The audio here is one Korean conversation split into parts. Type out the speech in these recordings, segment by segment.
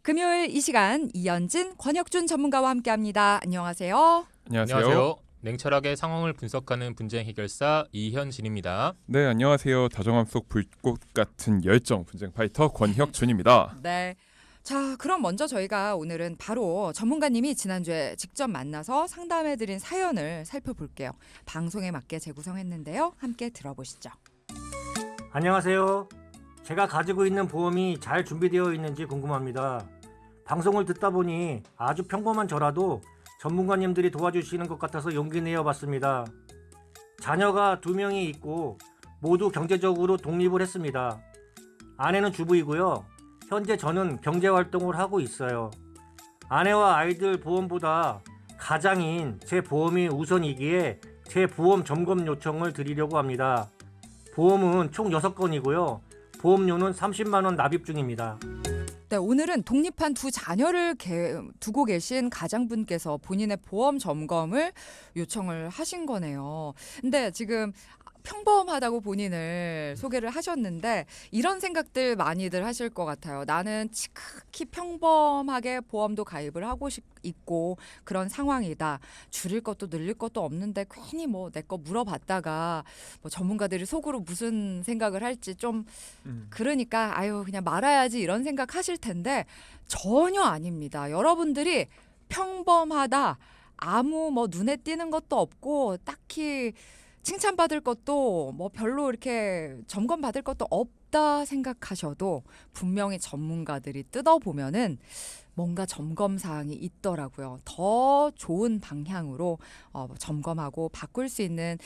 금요일 이 시간 이현진, 권혁준 전문가와 함께합니다. 안녕하세요. 안녕하세요. 냉철하게 상황을 분석하는 분쟁 해결사 이현진입니다. 네, 안녕하세요. 다정함 속 불꽃 같은 열정 분쟁 파이터 권혁준입니다. 네. 자, 그럼 먼저 저희가 오늘은 바로 전문가님이 지난주에 직접 만나서 상담해드린 사연을 살펴볼게요. 방송에 맞게 재구성했는데요. 함께 들어보시죠. 안녕하세요. 제가 가지고 있는 보험이 잘 준비되어 있는지 궁금합니다. 방송을 듣다 보니 아주 평범한 저라도 전문가님들이 도와주시는 것 같아서 용기 내어 봤습니다. 자녀가 2명이 있고 모두 경제적으로 독립을 했습니다. 아내는 주부이고요. 현재 저는 경제활동을 하고 있어요. 아내와 아이들 보험보다 가장인 제 보험이 우선이기에 제 보험 점검 요청을 드리려고 합니다. 보험은 총 6건이고요. 보험료는 30만 원 납입 중입니다. 네, 오늘은 독립한 두 자녀를 두고 계신 가장분께서 본인의 보험 점검을 요청을 하신 거네요. 근데 지금 평범하다고 본인을 소개를 하셨는데 이런 생각들 많이들 하실 것 같아요. 나는 지극히 평범하게 보험도 가입을 하고 있고 그런 상황이다. 줄일 것도 늘릴 것도 없는데 괜히 뭐 내 거 물어봤다가 뭐 전문가들이 속으로 무슨 생각을 할지 좀 그러니까 아유 그냥 말아야지 이런 생각 하실 텐데 전혀 아닙니다. 여러분들이 평범하다. 아무 뭐 눈에 띄는 것도 없고 딱히 칭찬받을 것도 뭐 별로 이렇게 점검받을 것도 없다 생각하셔도 분명히 전문가들이 뜯어보면은 뭔가 점검 사항이 있더라고요. 더 좋은 방향으로 점검하고 바꿀 수 있는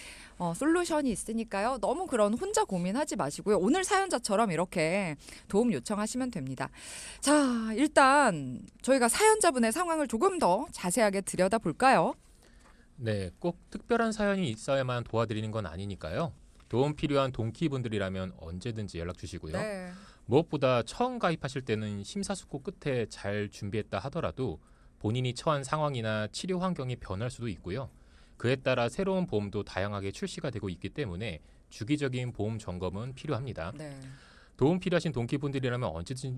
솔루션이 있으니까요. 너무 그런 혼자 고민하지 마시고요. 오늘 사연자처럼 이렇게 도움 요청하시면 됩니다. 자, 일단 저희가 사연자분의 상황을 조금 더 자세하게 들여다볼까요? 네, 꼭 특별한 사연이 있어야만 도와드리는 건 아니니까요. 도움 필요한 동키분들이라면 언제든지 연락 주시고요. 네. 무엇보다 처음 가입하실 때는 심사숙고 끝에 잘 준비했다 하더라도 본인이 처한 상황이나 치료 환경이 변할 수도 있고요. 그에 따라 새로운 보험도 다양하게 출시가 되고 있기 때문에 주기적인 보험 점검은 필요합니다. 네. 도움 필요하신 동키분들이라면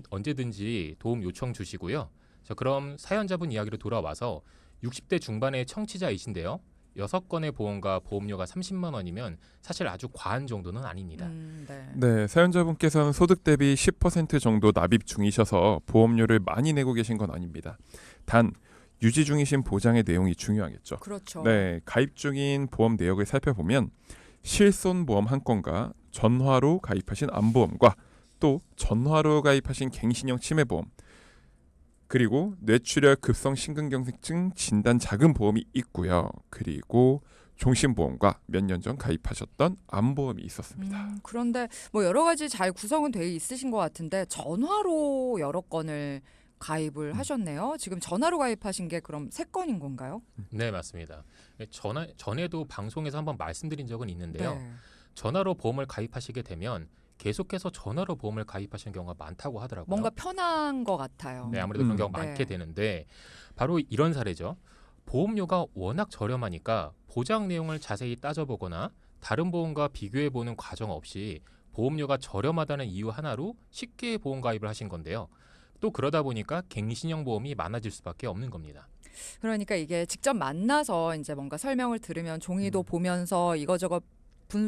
언제든지 도움 요청 주시고요. 자, 그럼 사연자분 이야기로 돌아와서 60대 중반의 청취자이신데요. 6건의 보험과 보험료가 30만 원이면 사실 아주 과한 정도는 아닙니다. 네. 네, 사연자분께서는 소득 대비 10% 정도 납입 중이셔서 보험료를 많이 내고 계신 건 아닙니다. 단 유지 중이신 보장의 내용이 중요하겠죠. 그렇죠. 네, 가입 중인 보험 내역을 살펴보면 실손보험 한 건과 전화로 가입하신 암보험과 또 전화로 가입하신 갱신형 치매보험 그리고 뇌출혈 급성 심근경색증 진단 자금 보험이 있고요. 그리고 종신보험과 몇 년 전 가입하셨던 암보험이 있었습니다. 그런데 뭐 여러 가지 잘 구성은 되어 있으신 것 같은데 전화로 여러 건을 가입을 하셨네요. 지금 전화로 가입하신 게 그럼 3건인 건가요? 네, 맞습니다. 전에도 방송에서 한번 말씀드린 적은 있는데요. 네. 전화로 보험을 가입하시게 되면 계속해서 전화로 보험을 가입하시는 경우가 많다고 하더라고요. 뭔가 편한 것 같아요. 네, 아무래도 그런 경우가 네. 많게 되는데 바로 이런 사례죠. 보험료가 워낙 저렴하니까 보장 내용을 자세히 따져보거나 다른 보험과 비교해보는 과정 없이 보험료가 저렴하다는 이유 하나로 쉽게 보험 가입을 하신 건데요. 또 그러다 보니까 갱신형 보험이 많아질 수밖에 없는 겁니다. 그러니까 이게 직접 만나서 이제 뭔가 설명을 들으면 종이도 보면서 이거저거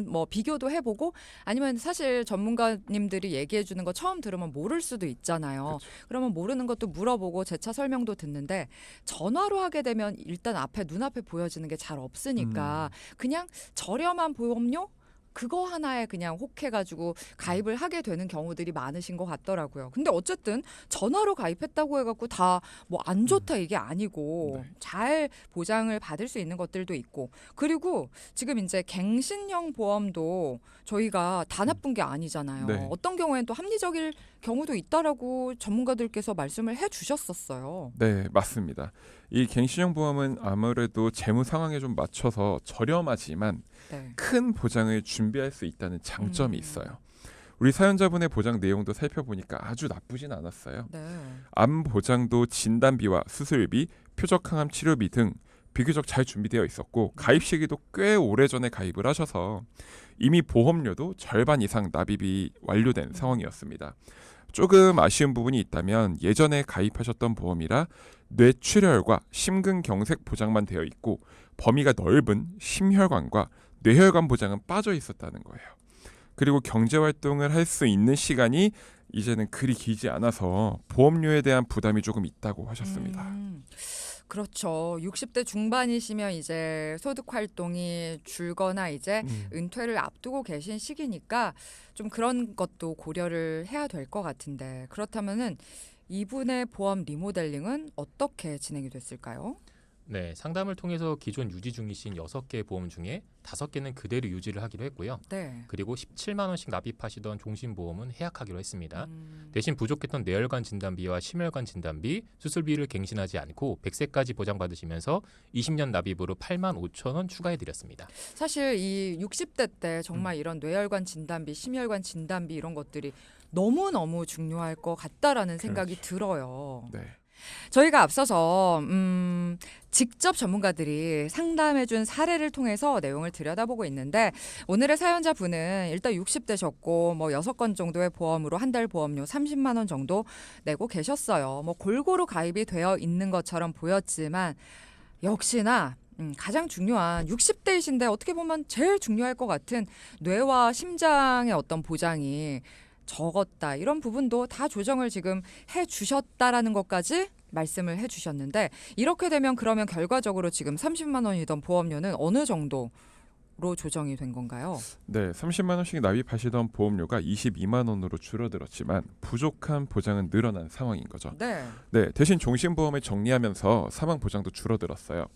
뭐 비교도 해보고 아니면 사실 전문가님들이 얘기해 주는 거 처음 들으면 모를 수도 있잖아요. 그러면 모르는 것도 물어보고 재차 설명도 듣는데 전화로 하게 되면 일단 눈앞에 보여지는 게 잘 없으니까 그냥 저렴한 보험료 그거 하나에 그냥 혹해가지고 가입을 하게 되는 경우들이 많으신 것 같더라고요. 근데 어쨌든 전화로 가입했다고 해갖고 다 뭐 안 좋다 이게 아니고 잘 보장을 받을 수 있는 것들도 있고 그리고 지금 이제 갱신형 보험도 저희가 다 나쁜 게 아니잖아요. 네. 어떤 경우에는 또 합리적일 경우도 있다라고 전문가들께서 말씀을 해주셨었어요. 네, 맞습니다. 이 갱신형 보험은 아무래도 재무 상황에 좀 맞춰서 저렴하지만 네. 큰 보장을 준비할 수 있다는 장점이 있어요. 우리 사연자분의 보장 내용도 살펴보니까 아주 나쁘진 않았어요. 네. 암 보장도 진단비와 수술비, 표적항암 치료비 등 비교적 잘 준비되어 있었고 가입 시기도 꽤 오래전에 가입을 하셔서 이미 보험료도 절반 이상 납입이 완료된 상황이었습니다. 조금 아쉬운 부분이 있다면 예전에 가입하셨던 보험이라 뇌출혈과 심근경색 보장만 되어 있고 범위가 넓은 심혈관과 뇌혈관 보장은 빠져 있었다는 거예요. 그리고 경제활동을 할 수 있는 시간이 이제는 그리 길지 않아서 보험료에 대한 부담이 조금 있다고 하셨습니다. 그렇죠. 60대 중반이시면 이제 소득 활동이 줄거나 이제 은퇴를 앞두고 계신 시기니까 좀 그런 것도 고려를 해야 될 것 같은데 그렇다면은 이분의 보험 리모델링은 어떻게 진행이 됐을까요? 네, 상담을 통해서 기존 유지 중이신 6개의 보험 중에 5개는 그대로 유지를 하기로 했고요. 네. 그리고 17만 원씩 납입하시던 종신보험은 해약하기로 했습니다. 대신 부족했던 뇌혈관 진단비와 심혈관 진단비, 수술비를 갱신하지 않고 100세까지 보장받으시면서 20년 납입으로 8만 5천 원 추가해드렸습니다. 사실 이 60대 때 정말 이런 뇌혈관 진단비, 심혈관 진단비 이런 것들이 너무너무 중요할 것 같다라는 생각이 들어요. 네. 저희가 앞서서 직접 전문가들이 상담해준 사례를 통해서 내용을 들여다보고 있는데 오늘의 사연자분은 일단 60대셨고 뭐 6건 정도의 보험으로 한 달 보험료 30만 원 정도 내고 계셨어요. 뭐 골고루 가입이 되어 있는 것처럼 보였지만 역시나 가장 중요한 60대이신데 어떻게 보면 제일 중요할 것 같은 뇌와 심장의 어떤 보장이 적었다. 이런 부분도 다 조정을 지금 해주셨다라는 것까지 말씀을 해주셨는데 이렇게 되면 그러면 결과적으로 지금 30만 원이던 보험료는 어느 정도로 조정이 된 건가요? 네, 30만 원씩 납입하시던 보험료가 22만 원으로 줄어들었지만 부족한 보장은 늘어난 상황인 거죠. 네. 네, 대신 종신보험을 정리하면서 사망 보장도 줄어들었어요.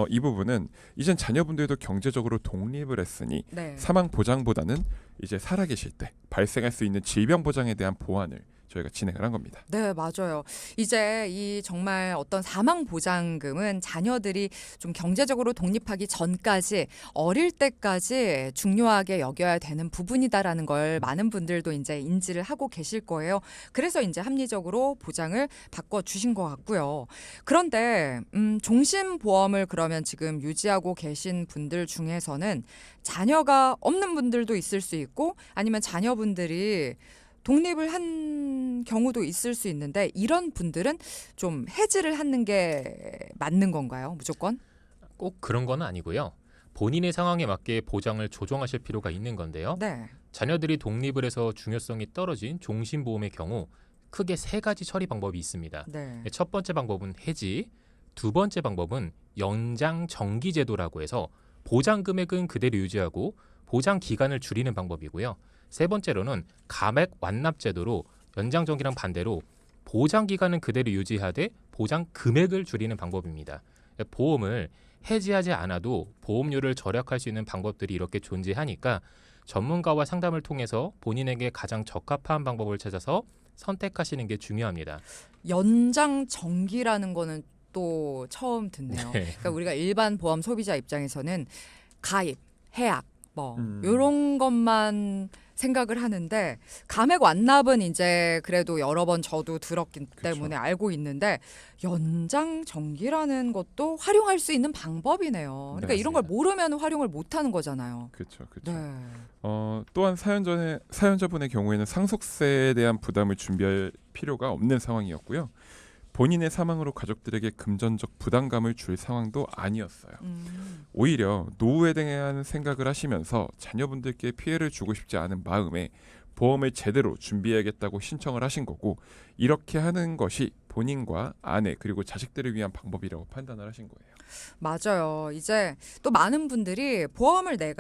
이 부분은 이젠 자녀분들도 경제적으로 독립을 했으니 네. 사망 보장보다는 이제 살아계실 때 발생할 수 있는 질병 보장에 대한 보완을 저희가 진행을 한 겁니다. 네, 맞아요. 이제 이 정말 어떤 사망 보장금은 자녀들이 좀 경제적으로 독립하기 전까지 어릴 때까지 중요하게 여겨야 되는 부분이다라는 걸 많은 분들도 이제 인지를 하고 계실 거예요. 그래서 이제 합리적으로 보장을 바꿔 주신 것 같고요. 그런데 종신보험을 그러면 지금 유지하고 계신 분들 중에서는 자녀가 없는 분들도 있을 수 있고 아니면 자녀분들이 독립을 한 경우도 있을 수 있는데 이런 분들은 좀 해지를 하는 게 맞는 건가요? 무조건? 꼭 그런 건 아니고요. 본인의 상황에 맞게 보장을 조정하실 필요가 있는 건데요. 네. 자녀들이 독립을 해서 중요성이 떨어진 종신보험의 경우 크게 3가지 처리 방법이 있습니다. 네. 첫 번째 방법은 해지, 두 번째 방법은 연장 정기 제도라고 해서 보장 금액은 그대로 유지하고 보장 기간을 줄이는 방법이고요. 세 번째로는 감액 완납 제도로 연장 정기랑 반대로 보장 기간은 그대로 유지하되 보장 금액을 줄이는 방법입니다. 보험을 해지하지 않아도 보험료를 절약할 수 있는 방법들이 이렇게 존재하니까 전문가와 상담을 통해서 본인에게 가장 적합한 방법을 찾아서 선택하시는 게 중요합니다. 연장 정기라는 거는 또 처음 듣네요. 네. 그러니까 우리가 일반 보험 소비자 입장에서는 가입, 해약 뭐 음. 이런 것만 생각을 하는데 감액 완납은 이제 그래도 여러 번 저도 들었기 때문에 알고 있는데 연장 정기라는 것도 활용할 수 있는 방법이네요. 그러니까 네, 이런 걸 맞습니다. 모르면 활용을 못 하는 거잖아요. 그렇죠, 그렇죠. 네. 또한 사연자분의 경우에는 상속세에 대한 부담을 준비할 필요가 없는 상황이었고요. 본인의 사망으로 가족들에게 금전적 부담감을 줄 상황도 아니었어요. 오히려 노후에 대한 생각을 하시면서 자녀분들께 피해를 주고 싶지 않은 마음에 보험을 제대로 준비해야겠다고 신청을 하신 거고 이렇게 하는 것이 본인과 아내 그리고 자식들을 위한 방법이라고 판단을 하신 거예요. 맞아요. 이제 또 많은 분들이 보험을 내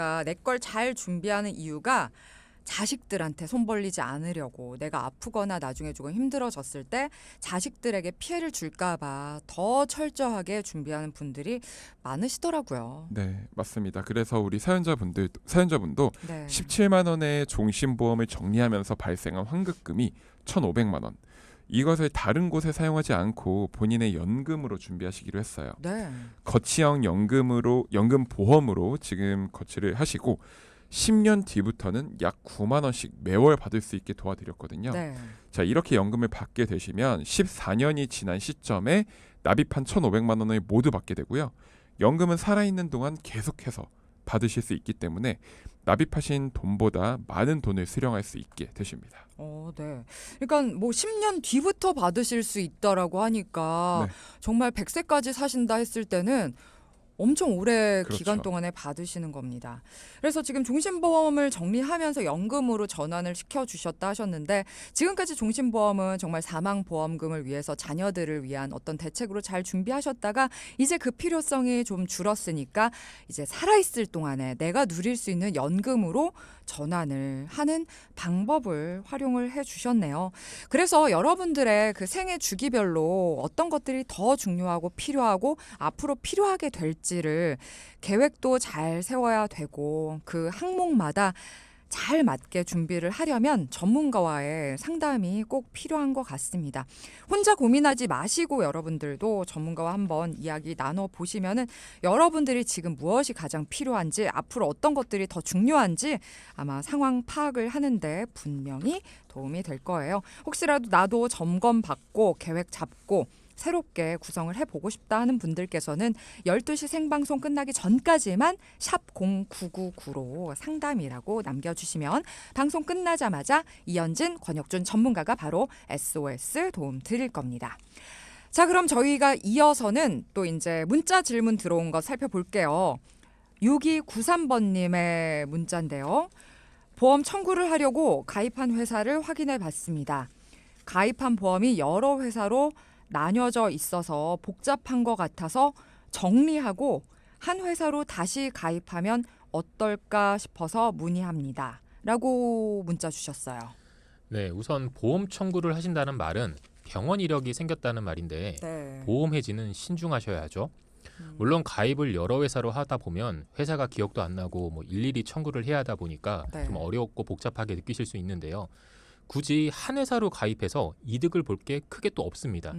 걸 잘 준비하는 이유가 자식들한테 손 벌리지 않으려고 내가 아프거나 나중에 조금 힘들어졌을 때 자식들에게 피해를 줄까 봐 더 철저하게 준비하는 분들이 많으시더라고요. 네, 맞습니다. 그래서 우리 사연자분도 네. 17만 원의 종신보험을 정리하면서 발생한 환급금이 1,500만 원. 이것을 다른 곳에 사용하지 않고 본인의 연금으로 준비하시기로 했어요. 네. 거치형 연금 보험으로 지금 거치를 하시고 10년 뒤부터는 약 9만 원씩 매월 받을 수 있게 도와드렸거든요. 네. 자, 이렇게 연금을 받게 되시면 14년이 지난 시점에 납입한 1,500만 원을 모두 받게 되고요. 연금은 살아있는 동안 계속해서 받으실 수 있기 때문에 납입하신 돈보다 많은 돈을 수령할 수 있게 되십니다. 네. 그러니까 뭐 10년 뒤부터 받으실 수 있다라고 하니까 네. 정말 100세까지 사신다 했을 때는 엄청 오래 그렇죠. 기간 동안에 받으시는 겁니다. 그래서 지금 종신보험을 정리하면서 연금으로 전환을 시켜주셨다 하셨는데 지금까지 종신보험은 정말 사망보험금을 위해서 자녀들을 위한 어떤 대책으로 잘 준비하셨다가 이제 그 필요성이 좀 줄었으니까 이제 살아있을 동안에 내가 누릴 수 있는 연금으로 전환을 하는 방법을 활용을 해주셨네요. 그래서 여러분들의 그 생애 주기별로 어떤 것들이 더 중요하고 필요하고 앞으로 필요하게 될지를 계획도 잘 세워야 되고 그 항목마다 잘 맞게 준비를 하려면 전문가와의 상담이 꼭 필요한 것 같습니다. 혼자 고민하지 마시고 여러분들도 전문가와 한번 이야기 나눠보시면은 여러분들이 지금 무엇이 가장 필요한지 앞으로 어떤 것들이 더 중요한지 아마 상황 파악을 하는데 분명히 도움이 될 거예요. 혹시라도 나도 점검 받고 계획 잡고 새롭게 구성을 해보고 싶다 하는 분들께서는 12시 생방송 끝나기 전까지만 샵 0999로 상담이라고 남겨주시면 방송 끝나자마자 이현진, 권혁준 전문가가 바로 SOS 도움 드릴 겁니다. 자, 그럼 저희가 이어서는 또 이제 문자 질문 들어온 거 살펴볼게요. 6293번님의 문자인데요. 보험 청구를 하려고 가입한 회사를 확인해 봤습니다. 가입한 보험이 여러 회사로 나뉘어져 있어서 복잡한 것 같아서 정리하고 한 회사로 다시 가입하면 어떨까 싶어서 문의합니다. 라고 문자 주셨어요. 네, 우선 보험 청구를 하신다는 말은 병원 이력이 생겼다는 말인데 네. 보험 해지는 신중하셔야죠. 물론 가입을 여러 회사로 하다 보면 회사가 기억도 안 나고 뭐 일일이 청구를 해야 하다 보니까 네. 좀 어렵고 복잡하게 느끼실 수 있는데요. 굳이 한 회사로 가입해서 이득을 볼 게 크게 또 없습니다.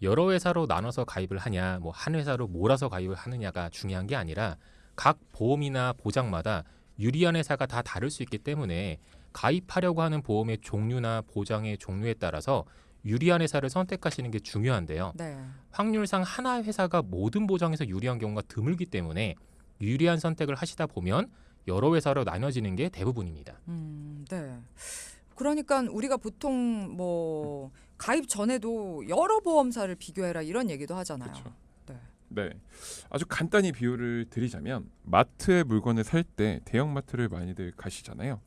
여러 회사로 나눠서 가입을 하냐, 뭐 한 회사로 몰아서 가입을 하느냐가 중요한 게 아니라 각 보험이나 보장마다 유리한 회사가 다 다를 수 있기 때문에 가입하려고 하는 보험의 종류나 보장의 종류에 따라서 유리한 회사를 선택하시는 게 중요한데요. 네. 확률상 하나 회사가 모든 보장에서 유리한 경우가 드물기 때문에 유리한 선택을 하시다 보면 여러 회사로 나눠지는 게 대부분입니다. 네. 그러니까 우리가 보통 뭐 가입 전에도 여러 보험사를 비교해라 이런 얘기도 하잖아요. 그렇죠. 네. 네, 아주 간단히 비유를 드리자면 마트에 물건을 살 때 대형마트를 많이들 가시잖아요.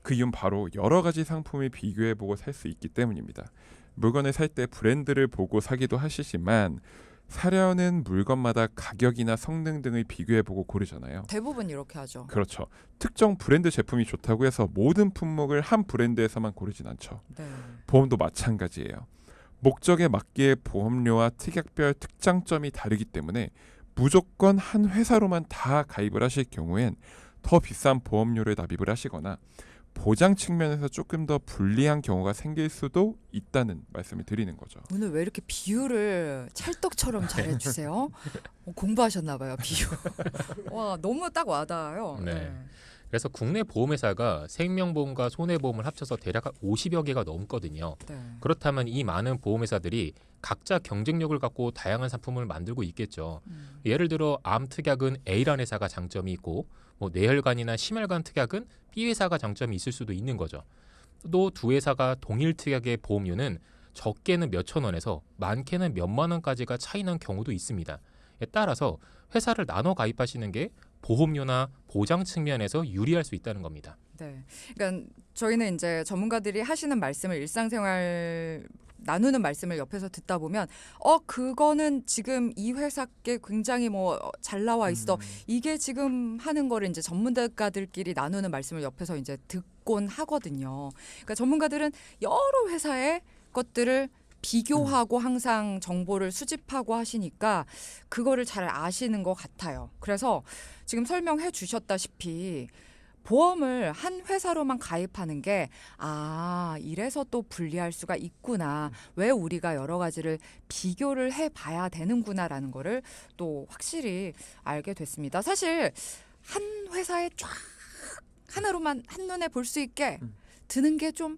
그 이유는 바로 여러 가지 상품을 비교해보고 살 수 있기 때문입니다. 물건을 살 때 브랜드를 보고 사기도 하시지만 사려는 물건마다 가격이나 성능 등을 비교해보고 고르잖아요. 대부분 이렇게 하죠. 그렇죠. 특정 브랜드 제품이 좋다고 해서 모든 품목을 한 브랜드에서만 고르진 않죠. 네. 보험도 마찬가지예요. 목적에 맞게 보험료와 특약별 특장점이 다르기 때문에 무조건 한 회사로만 다 가입을 하실 경우엔 더 비싼 보험료를 납입을 하시거나 보장 측면에서 조금 더 불리한 경우가 생길 수도 있다는 말씀을 드리는 거죠. 오늘 왜 이렇게 비유를 찰떡처럼 잘해주세요? 공부하셨나 봐요, 비유. 와, 너무 딱 와닿아요. 네. 그래서 국내 보험회사가 생명보험과 손해보험을 합쳐서 대략 50여 개가 넘거든요. 네. 그렇다면 이 많은 보험회사들이 각자 경쟁력을 갖고 다양한 상품을 만들고 있겠죠. 예를 들어 암 특약은 A라는 회사가 장점이 있고 뭐 뇌혈관이나 심혈관 특약은 B 회사가 장점이 있을 수도 있는 거죠. 또 두 회사가 동일 특약의 보험료는 적게는 몇천 원에서 많게는 몇만 원까지가 차이 난 경우도 있습니다. 따라서 회사를 나눠 가입하시는 게 보험료나 보장 측면에서 유리할 수 있다는 겁니다. 네. 그러니까 저희는 이제 전문가들이 하시는 말씀을 일상생활 나누는 말씀을 옆에서 듣다 보면 그거는 지금 이 회사께 굉장히 뭐 잘 나와 있어. 이게 지금 하는 거를 이제 전문가들끼리 나누는 말씀을 옆에서 이제 듣곤 하거든요. 그러니까 전문가들은 여러 회사의 것들을 비교하고 항상 정보를 수집하고 하시니까 그거를 잘 아시는 것 같아요. 그래서 지금 설명해 주셨다시피 보험을 한 회사로만 가입하는 게 이래서 또 불리할 수가 있구나. 왜 우리가 여러 가지를 비교를 해봐야 되는구나라는 거를 또 확실히 알게 됐습니다. 사실 한 회사에 쫙 하나로만 한눈에 볼 수 있게 드는 게 좀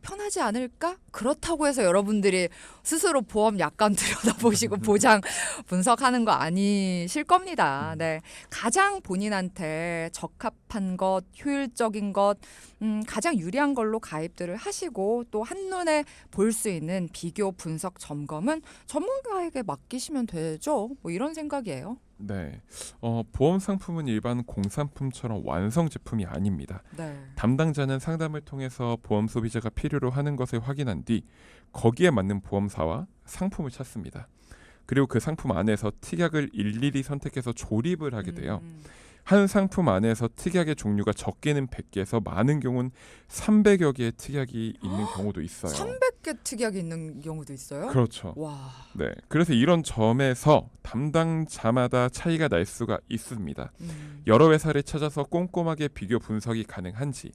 편하지 않을까? 그렇다고 해서 여러분들이 스스로 보험 약관 들여다보시고 보장 분석하는 거 아니실 겁니다. 네, 가장 본인한테 적합한 것, 효율적인 것, 가장 유리한 걸로 가입들을 하시고 또 한눈에 볼 수 있는 비교 분석 점검은 전문가에게 맡기시면 되죠. 뭐 이런 생각이에요. 네, 보험 상품은 일반 공산품처럼 완성 제품이 아닙니다. 네. 담당자는 상담을 통해서 보험 소비자가 필요로 하는 것을 확인한 뒤 거기에 맞는 보험사와 상품을 찾습니다. 그리고 그 상품 안에서 특약을 일일이 선택해서 조립을 하게 돼요. 한 상품 안에서 특약의 종류가 적게는 100개에서 많은 경우는 300여 개의 특약이 있는 경우도 있어요. 300개 특약이 있는 경우도 있어요? 그렇죠. 와. 네, 그래서 이런 점에서 담당자마다 차이가 날 수가 있습니다. 여러 회사를 찾아서 꼼꼼하게 비교 분석이 가능한지,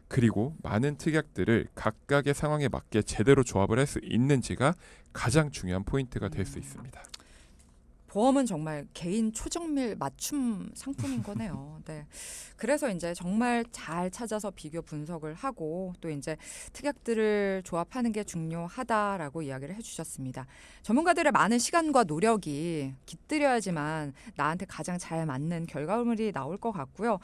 그리고 많은 특약들을 각각의 상황에 맞게 제대로 조합을 할 수 있는지가 가장 중요한 포인트가 될 수 있습니다. 보험은 정말 개인 초정밀 맞춤 상품인 거네요. 네. 그래서 이제 정말 잘 찾아서 비교 분석을 하고 또 이제 특약들을 조합하는 게 중요하다라고 이야기를 해주셨습니다. 전문가들의 많은 시간과 노력이 깃들여야지만 나한테 가장 잘 맞는 결과물이 나올 것 같고요.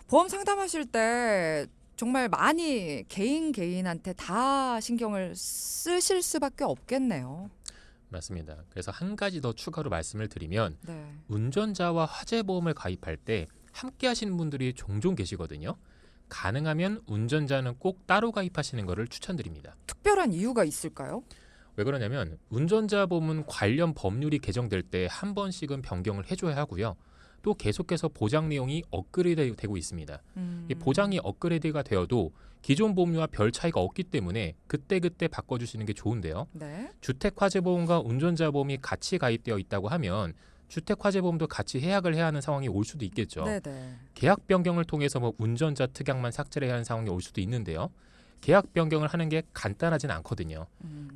보험 상담하실 때 정말 많이 개인한테 다 신경을 쓰실 수밖에 없겠네요. 맞습니다. 그래서 한 가지 더 추가로 말씀을 드리면 네. 운전자와 화재보험을 가입할 때 함께 하시는 분들이 종종 계시거든요. 가능하면 운전자는 꼭 따로 가입하시는 것을 추천드립니다. 특별한 이유가 있을까요? 왜 그러냐면 운전자 보험은 관련 법률이 개정될 때 한 번씩은 변경을 해줘야 하고요. 또 계속해서 보장 내용이 업그레이드 되고 있습니다. 이 보장이 업그레이드가 되어도 기존 보험료와 별 차이가 없기 때문에 그때그때 바꿔주시는 게 좋은데요. 네. 주택화재보험과 운전자 보험이 같이 가입되어 있다고 하면 주택화재보험도 같이 해약을 해야 하는 상황이 올 수도 있겠죠. 네네. 계약 변경을 통해서 뭐 운전자 특약만 삭제를 해야 하는 상황이 올 수도 있는데요. 계약 변경을 하는 게 간단하진 않거든요.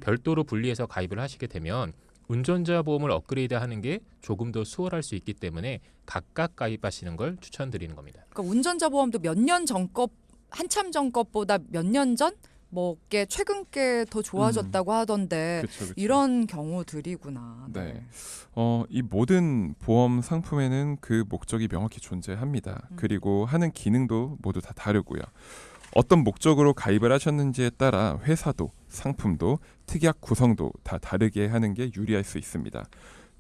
별도로 분리해서 가입을 하시게 되면 운전자 보험을 업그레이드하는 게 조금 더 수월할 수 있기 때문에 각각 가입하시는 걸 추천드리는 겁니다. 그러니까 운전자 보험도 몇 년 전 것, 한참 전 것보다 몇 년 전? 뭐 게 최근 게 더 좋아졌다고 하던데 그쵸. 이런 경우들이구나. 네. 이 모든 보험 상품에는 그 목적이 명확히 존재합니다. 그리고 하는 기능도 모두 다 다르고요. 어떤 목적으로 가입을 하셨는지에 따라 회사도 상품도 특약 구성도 다 다르게 하는 게 유리할 수 있습니다.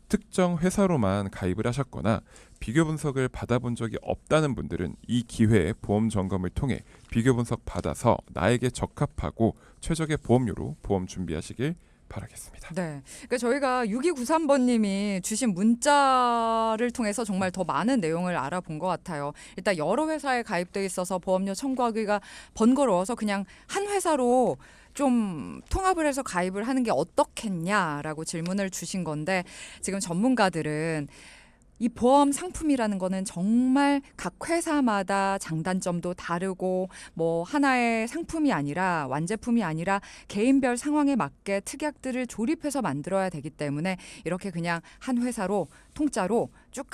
특정 회사로만 가입을 하셨거나 비교 분석을 받아본 적이 없다는 분들은 이 기회에 보험 점검을 통해 비교 분석 받아서 나에게 적합하고 최적의 보험료로 보험 준비하시길 바라겠습니다. 네. 그러니까 저희가 6293번님이 주신 문자를 통해서 정말 더 많은 내용을 알아본 것 같아요. 일단 여러 회사에 가입돼 있어서 보험료 청구하기가 번거로워서 그냥 한 회사로 좀 통합을 해서 가입을 하는 게 어떻겠냐라고 질문을 주신 건데 지금 전문가들은 이 보험 상품이라는 거는 정말 각 회사마다 장단점도 다르고 뭐 하나의 상품이 아니라 완제품이 아니라 개인별 상황에 맞게 특약들을 조립해서 만들어야 되기 때문에 이렇게 그냥 한 회사로 통짜로 쭉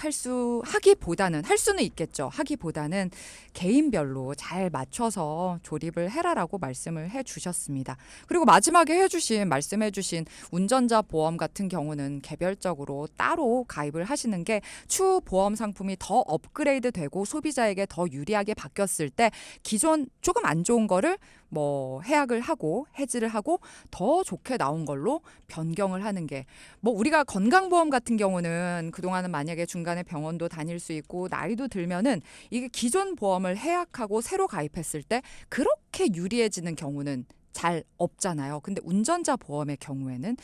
하기보다는 할 수는 있겠죠. 하기보다는 개인별로 잘 맞춰서 조립을 해라라고 말씀을 해주셨습니다. 그리고 마지막에 말씀해주신 운전자 보험 같은 경우는 개별적으로 따로 가입을 하시는 게 추후 보험 상품이 더 업그레이드되고 소비자에게 더 유리하게 바뀌었을 때 기존 조금 안 좋은 거를 뭐 해약을 하고 해지를 하고 더 좋게 나온 걸로 변경을 하는 게 뭐 우리가 건강보험 같은 경우는 그동안은 만약에 중간에 병원도 다닐 수 있고 나이도 들면은 이게 기존 보험을 해약하고 새로 가입했을 때 그렇게 유리해지는 경우는 잘 없잖아요. 근데 운전자 보험의 경우에는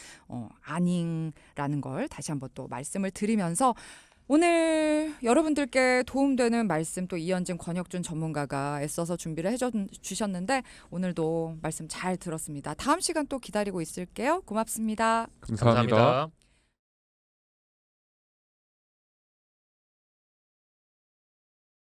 아닌라는 걸 다시 한번 또 말씀을 드리면서 오늘 여러분들께 도움되는 말씀 또 이현진 권혁준 전문가가 애써서 준비를 해주셨는데 오늘도 말씀 잘 들었습니다. 다음 시간 또 기다리고 있을게요. 고맙습니다. 감사합니다.